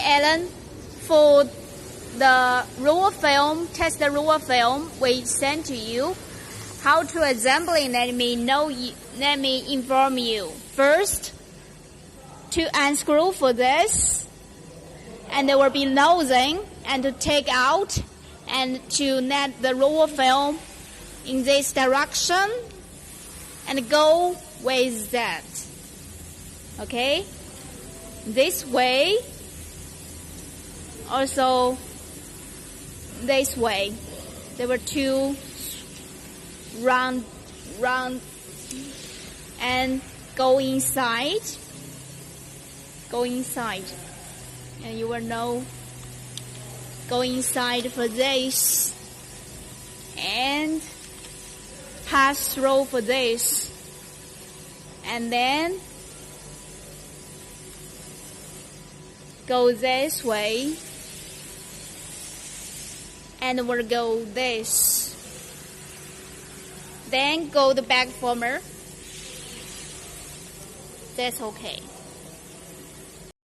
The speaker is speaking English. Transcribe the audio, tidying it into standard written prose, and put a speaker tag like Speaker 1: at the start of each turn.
Speaker 1: Alan. For the roll film, test the roll film we sent to you. How to assembling, let me inform you. First, to unscrew for this, and there will be nosing, and to take out, and to net the roll film in this direction, and go with that. Okay? This way, also this way. There were two round and go inside, and you will know, go inside for this and pass through for this, and then go this way and we'll go this. Then go the back former. That's okay.